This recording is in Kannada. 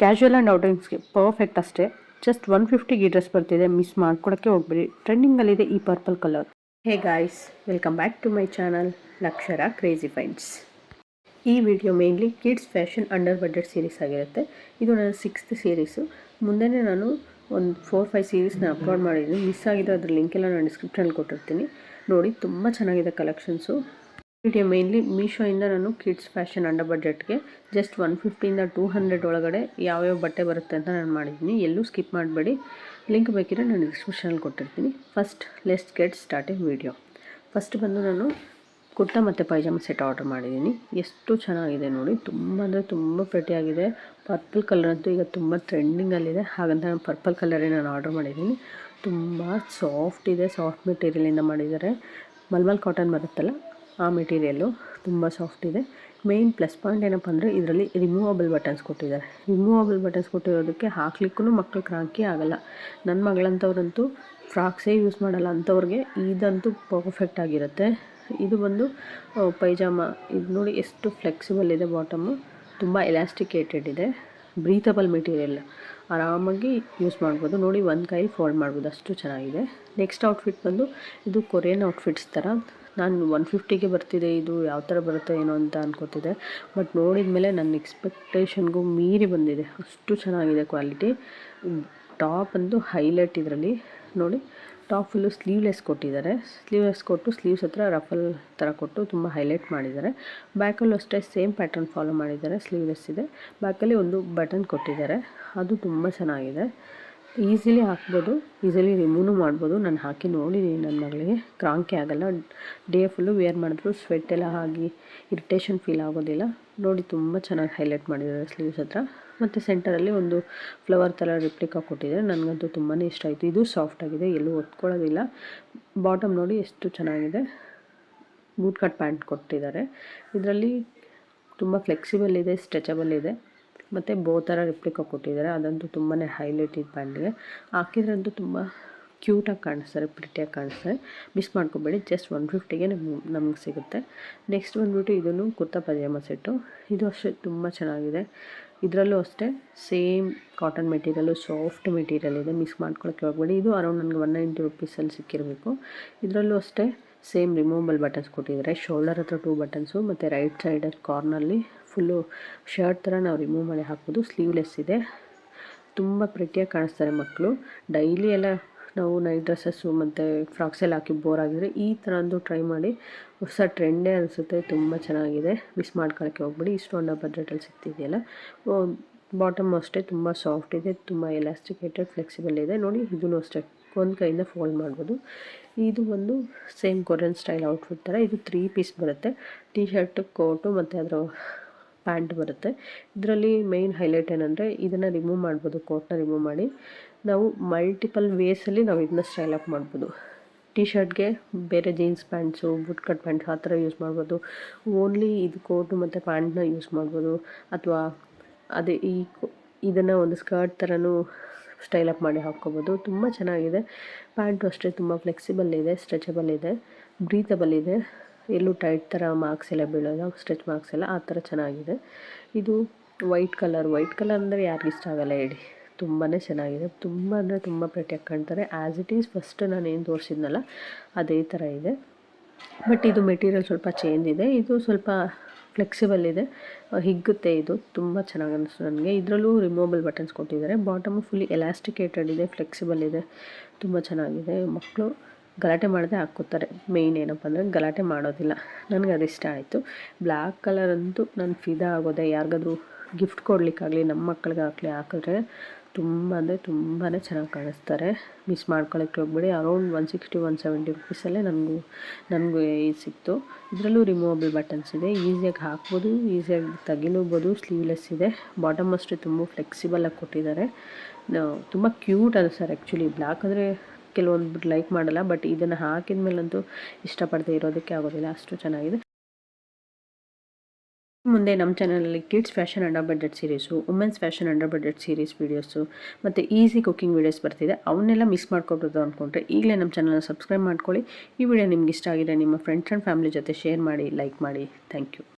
ಕ್ಯಾಶುವಲ್ ಆ್ಯಂಡ್ ಔಟಿಂಗ್ಸ್ಗೆ ಪರ್ಫೆಕ್ಟ್ ಅಷ್ಟೇ. ಜಸ್ಟ್ 150ಗೆ ಡ್ರೆಸ್ ಬರ್ತಿದೆ, ಮಿಸ್ ಮಾಡ್ಕೊಳಕ್ಕೆ ಹೋಗ್ಬೇಡಿ. ಟ್ರೆಂಡಿಂಗಲ್ಲಿದೆ ಈ purple colour. Hey guys, welcome back to my channel Lakshara crazy finds. ಈ video mainly kids fashion under budget series ಆಗಿರುತ್ತೆ. ಇದು ನನ್ನ 6th ಸೀರೀಸು. ಮುಂದೆನೇ ನಾನು ಒಂದು 4-5 ಸೀರೀಸ್ನ ಅಪ್ಲೋಡ್ ಮಾಡಿದ್ದೀನಿ. ಮಿಸ್ ಆಗಿದ್ರೆ ಅದ್ರ ಲಿಂಕ್ ಎಲ್ಲ ನಾನು ಡಿಸ್ಕ್ರಿಪ್ಷನಲ್ಲಿ ಕೊಟ್ಟಿರ್ತೀನಿ ನೋಡಿ. ತುಂಬ ಚೆನ್ನಾಗಿದೆ ಕಲೆಕ್ಷನ್ಸು. ವಿಡಿಯೋ ಮೇನ್ಲಿ ಮೀಶೋಯಿಂದ ನಾನು ಕಿಡ್ಸ್ ಫ್ಯಾಷನ್ ಅಂಡರ್ ಬಡ್ಜೆಟ್ಗೆ ಜಸ್ಟ್ 150ಇಂದ 200 ಒಳಗಡೆ ಯಾವ್ಯಾವ ಬಟ್ಟೆ ಬರುತ್ತೆ ಅಂತ ನಾನು ಮಾಡಿದ್ದೀನಿ. ಎಲ್ಲೂ ಸ್ಕಿಪ್ ಮಾಡಬೇಡಿ. ಲಿಂಕ್ ಬೇಕಿದ್ರೆ ನಾನು ಡಿಸ್ಕ್ರಿಪ್ಷನಲ್ಲಿ ಕೊಟ್ಟಿರ್ತೀನಿ. First let's get starting video. First ಬಂದು ನಾನು ಕುರ್ತಾ ಮತ್ತು ಪೈಜಾಮ ಸೆಟ್ ಆರ್ಡರ್ ಮಾಡಿದ್ದೀನಿ. ಎಷ್ಟು ಚೆನ್ನಾಗಿದೆ ನೋಡಿ, ತುಂಬ ಅಂದರೆ ತುಂಬ ಪ್ರೆಟಿಯಾಗಿದೆ. ಪರ್ಪಲ್ ಕಲರ್ ಅಂತೂ ಈಗ ತುಂಬ ಟ್ರೆಂಡಿಂಗಲ್ಲಿದೆ, ಹಾಗಂತ ನಾನು ಪರ್ಪಲ್ ಕಲರೇ ನಾನು ಆರ್ಡರ್ ಮಾಡಿದ್ದೀನಿ. ತುಂಬ ಸಾಫ್ಟ್ ಇದೆ, ಸಾಫ್ಟ್ ಮೆಟೀರಿಯಲಿಂದ ಮಾಡಿದ್ದಾರೆ. ಮಲ್ಮಲ್ ಕಾಟನ್ ಬರುತ್ತಲ್ಲ ಆ ಮೆಟೀರಿಯಲ್ಲು ತುಂಬ ಸಾಫ್ಟ್ ಇದೆ. ಮೇಯ್ನ್ ಪ್ಲಸ್ ಪಾಯಿಂಟ್ ಏನಪ್ಪ ಅಂದರೆ ಇದರಲ್ಲಿ ರಿಮೂವಬಲ್ ಬಟನ್ಸ್ ಕೊಟ್ಟಿದ್ದಾರೆ. ರಿಮೂವಬಲ್ ಬಟನ್ಸ್ ಕೊಟ್ಟಿರೋದಕ್ಕೆ ಹಾಕ್ಲಿಕ್ಕೂ ಮಕ್ಕಳು ಕ್ರಾಂಕಿ ಆಗೋಲ್ಲ. ನನ್ನ ಮಗಳಂಥವ್ರಂತೂ ಫ್ರಾಕ್ಸೇ ಯೂಸ್ ಮಾಡಲ್ಲ, ಅಂಥವ್ರಿಗೆ ಇದಂತೂ ಪರ್ಫೆಕ್ಟ್ ಆಗಿರುತ್ತೆ. ಇದು ಬಂದು ಪೈಜಾಮ. ಇದು ನೋಡಿ ಎಷ್ಟು ಫ್ಲೆಕ್ಸಿಬಲ್ ಇದೆ. ಬಾಟಮು ತುಂಬ ಎಲಾಸ್ಟಿಕೇಟೆಡ್ ಇದೆ. ಬ್ರೀತಬಲ್ ಮೆಟೀರಿಯಲ್, ಆರಾಮಾಗಿ ಯೂಸ್ ಮಾಡ್ಬೋದು. ನೋಡಿ ಒಂದು ಕೈಲಿ ಫೋಲ್ಡ್ ಮಾಡ್ಬೋದು, ಅಷ್ಟು ಚೆನ್ನಾಗಿದೆ. ನೆಕ್ಸ್ಟ್ ಔಟ್ಫಿಟ್ ಬಂದು ಇದು ಕೊರಿಯನ್ ಔಟ್ಫಿಟ್ಸ್ ಥರ. ನಾನು 150ಗೆ ಬರ್ತಿದೆ, ಇದು ಯಾವ ಥರ ಬರುತ್ತೆ ಏನೋ ಅಂತ ಅನ್ಕೋತಿದ್ದೆ. ಬಟ್ ನೋಡಿದ ಮೇಲೆ ನನ್ನ ಎಕ್ಸ್ಪೆಕ್ಟೇಷನ್ಗೂ ಮೀರಿ ಬಂದಿದೆ. ಅಷ್ಟು ಚೆನ್ನಾಗಿದೆ ಕ್ವಾಲಿಟಿ. ಟಾಪ್ ಅಂತೂ ಹೈಲೈಟ್. ಇದರಲ್ಲಿ ನೋಡಿ, ಟಾಪ್ ಫುಲ್ಲು ಸ್ಲೀವ್ಲೆಸ್ ಕೊಟ್ಟಿದ್ದಾರೆ. ಸ್ಲೀವ್ಲೆಸ್ ಕೊಟ್ಟು ಸ್ಲೀವ್ಸ್ ಹತ್ರ ರಫಲ್ ಥರ ಕೊಟ್ಟು ತುಂಬ ಹೈಲೈಟ್ ಮಾಡಿದ್ದಾರೆ. ಬ್ಯಾಕಲ್ಲೂ ಅಷ್ಟೇ ಸೇಮ್ ಪ್ಯಾಟರ್ನ್ ಫಾಲೋ ಮಾಡಿದ್ದಾರೆ. ಸ್ಲೀವ್ಲೆಸ್ ಇದೆ. ಬ್ಯಾಕಲ್ಲಿ ಒಂದು ಬಟನ್ ಕೊಟ್ಟಿದ್ದಾರೆ, ಅದು ತುಂಬ ಚೆನ್ನಾಗಿದೆ. ಈಸಿಲಿ ಹಾಕ್ಬೋದು, ಈಸಿಲಿ ರಿಮೂವ್ ಮಾಡ್ಬೋದು. ನಾನು ಹಾಕಿ ನೋಡಿದ್ದೀನಿ, ನನ್ನ ಮಗಳಿಗೆ ಕ್ರಾಂಕಿ ಆಗೋಲ್ಲ. ಡೇ ಫುಲ್ಲು ವೇರ್ ಮಾಡಿದ್ರು ಸ್ವೆಟ್ ಎಲ್ಲ ಆಗಿ ಇರಿಟೇಷನ್ ಫೀಲ್ ಆಗೋದಿಲ್ಲ. ನೋಡಿ ತುಂಬ ಚೆನ್ನಾಗಿ ಹೈಲೈಟ್ ಮಾಡಿದ್ದಾರೆ ಸ್ಲೀವ್ಸ್ ಹತ್ರ. ಮತ್ತು ಸೆಂಟರಲ್ಲಿ ಒಂದು ಫ್ಲವರ್ ಥರ ರಿಪ್ಲಿಕಾ ಕೊಟ್ಟಿದ್ದಾರೆ. ನನಗಂತೂ ತುಂಬಾ ಇಷ್ಟ ಆಯಿತು. ಇದು ಸಾಫ್ಟಾಗಿದೆ, ಎಲ್ಲೂ ಒತ್ಕೊಳ್ಳೋದಿಲ್ಲ. ಬಾಟಮ್ ನೋಡಿ ಎಷ್ಟು ಚೆನ್ನಾಗಿದೆ. ಬೂಟ್ ಕಟ್ ಪ್ಯಾಂಟ್ ಕೊಟ್ಟಿದ್ದಾರೆ. ಇದರಲ್ಲಿ ತುಂಬ ಫ್ಲೆಕ್ಸಿಬಲ್ ಇದೆ, ಸ್ಟ್ರೆಚಬಲ್ ಇದೆ. ಮತ್ತು ಬೋ ಥರ ರಿಪ್ಲಿಕಾ ಕೊಟ್ಟಿದ್ದಾರೆ. ಅದಂತೂ ತುಂಬಾ ಹೈಲೈಟ್ ಇದೆ. ಪ್ಯಾಂಟ್ಗೆ ಹಾಕಿದ್ರಂತೂ ತುಂಬ ಕ್ಯೂಟಾಗಿ ಕಾಣಿಸ್ತಾರೆ, ಪ್ರಿಟಿಯಾಗಿ ಕಾಣಿಸ್ತಾರೆ. ಮಿಸ್ ಮಾಡ್ಕೊಬೇಡಿ. ಜಸ್ಟ್ 150ಗೆ ನಮಗೆ ಸಿಗುತ್ತೆ. ನೆಕ್ಸ್ಟ್ ಬಂದುಬಿಟ್ಟು ಇದನ್ನು ಕುರ್ತಾ ಪೈಜಾಮ ಸೆಟ್ಟು. ಇದು ಅಷ್ಟೇ ತುಂಬ ಚೆನ್ನಾಗಿದೆ. ಇದರಲ್ಲೂ ಅಷ್ಟೇ same cotton material, soft material ಇದೆ. ಮಿಸ್ ಮಾಡ್ಕೊಳಕ್ಕೆ ಹೋಗಬೇಡಿ. ಇದು ಅರೌಂಡ್ ನನಗೆ 190 ರುಪೀಸಲ್ಲಿ ಸಿಕ್ಕಿರಬೇಕು. ಇದರಲ್ಲೂ ಅಷ್ಟೇ ಸೇಮ್ ರಿಮೂವಬಲ್ ಬಟನ್ಸ್ ಕೊಟ್ಟಿದ್ದಾರೆ. ಶೋಲ್ಡರ್ ಹತ್ರ 2 ಬಟನ್ಸು ಮತ್ತು ರೈಟ್ ಸೈಡಲ್ಲಿ ಕಾರ್ನಲ್ಲಿ ಫುಲ್ಲು ಶರ್ಟ್ ಥರ ನಾವು ರಿಮೂವ್ ಮಾಡಿ ಹಾಕ್ಬೋದು. ಸ್ಲೀವ್ಲೆಸ್ ಇದೆ. ತುಂಬ ಪ್ರಿಟಿಯಾಗಿ ಕಾಣಿಸ್ತಾರೆ ಮಕ್ಕಳು. ಡೈಲಿ ಎಲ್ಲ ನಾವು ನೈಟ್ ಡ್ರೆಸ್ಸಸ್ಸು ಮತ್ತು ಫ್ರಾಕ್ಸ್ ಎಲ್ಲ ಹಾಕಿ ಬೋರ್ ಆಗಿದ್ರೆ ಈ ಥರ ಒಂದು ಟ್ರೈ ಮಾಡಿ. ಹೊಸ ಟ್ರೆಂಡೇ ಅನಿಸುತ್ತೆ. ತುಂಬ ಚೆನ್ನಾಗಿದೆ. ಮಿಸ್ ಮಾಡ್ಕೊಳ್ಳೋಕ್ಕೆ ಹೋಗ್ಬೇಡಿ. ಇಷ್ಟು ಅಂಡರ್ ಬಡ್ಜೆಟಲ್ಲಿ ಸಿಗ್ತಿದೆಯಲ್ಲ. ಬಾಟಮ್ ಅಷ್ಟೇ ತುಂಬ ಸಾಫ್ಟ್ ಇದೆ, ತುಂಬ ಎಲಾಸ್ಟಿಕೇಟೆಡ್, ಫ್ಲೆಕ್ಸಿಬಲ್ ಇದೆ. ನೋಡಿ, ಇದೂ ಅಷ್ಟೇ ಒಂದು ಕೈಯಿಂದ ಫೋಲ್ಡ್ ಮಾಡ್ಬೋದು. ಇದು ಒಂದು ಸೇಮ್ ಕೊರಿಯನ್ ಸ್ಟೈಲ್ ಔಟ್ಫಿಟ್ ಥರ. ಇದು 3 ಪೀಸ್ ಬರುತ್ತೆ. ಟೀ ಶರ್ಟು, ಕೋಟು ಮತ್ತು ಅದರ ಪ್ಯಾಂಟ್ ಬರುತ್ತೆ. ಇದರಲ್ಲಿ ಮೇಯ್ನ್ ಹೈಲೈಟ್ ಏನಂದರೆ ಇದನ್ನು ರಿಮೂವ್ ಮಾಡ್ಬೋದು. ಕೋಟ್ನ ರಿಮೂವ್ ಮಾಡಿ ನಾವು ಮಲ್ಟಿಪಲ್ ವೇಸಲ್ಲಿ ನಾವು ಇದನ್ನ ಸ್ಟೈಲ್ ಅಪ್ ಮಾಡ್ಬೋದು. ಟೀ ಶರ್ಟ್ಗೆ ಬೇರೆ jeans pants, boot cut pants ಆ ಥರ ಯೂಸ್ ಮಾಡ್ಬೋದು. ಓನ್ಲಿ ಇದು ಕೋಟು ಮತ್ತು ಪ್ಯಾಂಟ್ನ ಯೂಸ್ ಮಾಡ್ಬೋದು. ಅಥವಾ ಅದೇ ಇದನ್ನು ಒಂದು ಸ್ಕರ್ಟ್ ಥರನೂ ಸ್ಟೈಲ್ ಅಪ್ ಮಾಡಿ ಹಾಕ್ಕೋಬೋದು. ತುಂಬ ಚೆನ್ನಾಗಿದೆ. ಪ್ಯಾಂಟು ಅಷ್ಟೇ ತುಂಬ ಫ್ಲೆಕ್ಸಿಬಲ್ ಇದೆ, ಸ್ಟ್ರೆಚಬಲ್ ಇದೆ, ಬ್ರೀತಬಲ್ ಇದೆ. ಎಲ್ಲೂ ಟೈಟ್ ಥರ ಮಾರ್ಕ್ಸ್ ಎಲ್ಲ ಬೀಳೋಲ್ಲ, ಸ್ಟ್ರೆಚ್ ಮಾರ್ಕ್ಸ್ ಎಲ್ಲ ಆ ಥರ ಚೆನ್ನಾಗಿದೆ. ಇದು ವೈಟ್ ಕಲರ್ ಅಂದರೆ ಯಾರಿಗೆ ಇಷ್ಟ ಆಗೋಲ್ಲ ಹೇಳಿ. ತುಂಬಾ ಚೆನ್ನಾಗಿದೆ. ತುಂಬ ಅಂದರೆ ತುಂಬ ಪ್ರೆಟಿಯಾಗಿ ಕಾಣ್ತಾರೆ. ಆ್ಯಸ್ ಇಟ್ ಈಸ್ ಫಸ್ಟ್ ನಾನು ಏನು ತೋರಿಸಿದ್ನಲ್ಲ ಅದೇ ಥರ ಇದೆ. ಬಟ್ ಇದು ಮೆಟೀರಿಯಲ್ ಸ್ವಲ್ಪ ಚೇಂಜ್ ಇದೆ. ಇದು ಸ್ವಲ್ಪ ಫ್ಲೆಕ್ಸಿಬಲ್ ಇದೆ, ಹಿಗ್ಗುತ್ತೆ. ಇದು ತುಂಬ ಚೆನ್ನಾಗಿ ಅನಿಸ್ತು ನನಗೆ. ಇದರಲ್ಲೂ ರಿಮೂವಬಲ್ ಬಟನ್ಸ್ ಕೊಟ್ಟಿದ್ದಾರೆ. ಬಾಟಮು ಫುಲ್ಲಿ ಎಲಾಸ್ಟಿಕೇಟೆಡ್ ಇದೆ, ಫ್ಲೆಕ್ಸಿಬಲ್ ಇದೆ, ತುಂಬ ಚೆನ್ನಾಗಿದೆ. ಮಕ್ಕಳು ಗಲಾಟೆ ಮಾಡದೆ ಹಾಕ್ಕೋತಾರೆ. ಮೇಯ್ನ್ ಏನಪ್ಪ ಅಂದರೆ ಗಲಾಟೆ ಮಾಡೋದಿಲ್ಲ. ನನಗೆ ಅದು ಇಷ್ಟ ಆಯಿತು. ಬ್ಲ್ಯಾಕ್ ಕಲರ್ ಅಂತೂ ನಾನು ಫಿದಾ ಆಗೋದೆ. ಯಾರಿಗಾದ್ರೂ ಗಿಫ್ಟ್ ಕೊಡಲಿಕ್ಕಾಗಲಿ, ನಮ್ಮ ಮಕ್ಕಳಿಗಾಗಲಿ ಹಾಕಿದ್ರೆ ತುಂಬ ಅಂದರೆ ತುಂಬಾ ಚೆನ್ನಾಗಿ ಕಾಣಿಸ್ತಾರೆ. ಮಿಸ್ ಮಾಡ್ಕೊಳ್ಳೋಕ್ಕೆ ಹೋಗ್ಬೇಡಿ. ಅರೌಂಡ್ 160-170 ರುಪೀಸಲ್ಲೇ ನನಗೂ ಇದು ಸಿಕ್ತು. ಇದರಲ್ಲೂ ರಿಮೂವಬಲ್ ಬಟನ್ಸ್ ಇದೆ. ಈಸಿಯಾಗಿ ಹಾಕ್ಬೋದು, ಈಸಿಯಾಗಿ ತೆಗಿಲೂಬೋದು. ಸ್ಲೀವ್ಲೆಸ್ ಇದೆ. ಬಾಟಮ್ ಅಷ್ಟೇ ತುಂಬ ಫ್ಲೆಕ್ಸಿಬಲಾಗಿ ಕೊಟ್ಟಿದ್ದಾರೆ. ತುಂಬ ಕ್ಯೂಟ್ ಅನಿಸ್ತಾರೆ ಆ್ಯಕ್ಚುಲಿ. ಬ್ಲ್ಯಾಕ್ ಅಂದರೆ ಕೆಲವೊಂದು ಲೈಕ್ ಮಾಡಲ್ಲ, ಬಟ್ ಇದನ್ನು ಹಾಕಿದ ಮೇಲಂತೂ ಇಷ್ಟಪಡದೆ ಇರೋದಕ್ಕೆ ಆಗೋದಿಲ್ಲ, ಅಷ್ಟು ಚೆನ್ನಾಗಿದೆ. ಮುಂದೆ ನಮ್ಮ ಚಾನಲಲ್ಲಿ kids fashion under budget series, women's fashion under budget series videos ಮತ್ತು ಈಸಿ ಕುಕಿಂಗ್ ವೀಡಿಯೋಸ್ ಬರ್ತಿದೆ. ಅವನ್ನೆಲ್ಲ ಮಿಸ್ ಮಾಡ್ಕೊಬೋದು ಅಂದ್ಕೊಂಡ್ರೆ ಈಗಲೇ ನಮ್ಮ ಚಾನಲ್ನ ಸಬ್ಸ್ಕ್ರೈಬ್ ಮಾಡ್ಕೊಳ್ಳಿ. ಈ ವಿಡಿಯೋ ನಿಮ್ಗೆ ಇಷ್ಟ ಆಗಿದೆ ನಿಮ್ಮ ಫ್ರೆಂಡ್ಸ್ ಆ್ಯಂಡ್ ಫ್ಯಾಮಿಲಿ ಜೊತೆ ಶೇರ್ ಮಾಡಿ, ಲೈಕ್ ಮಾಡಿ. Thank you.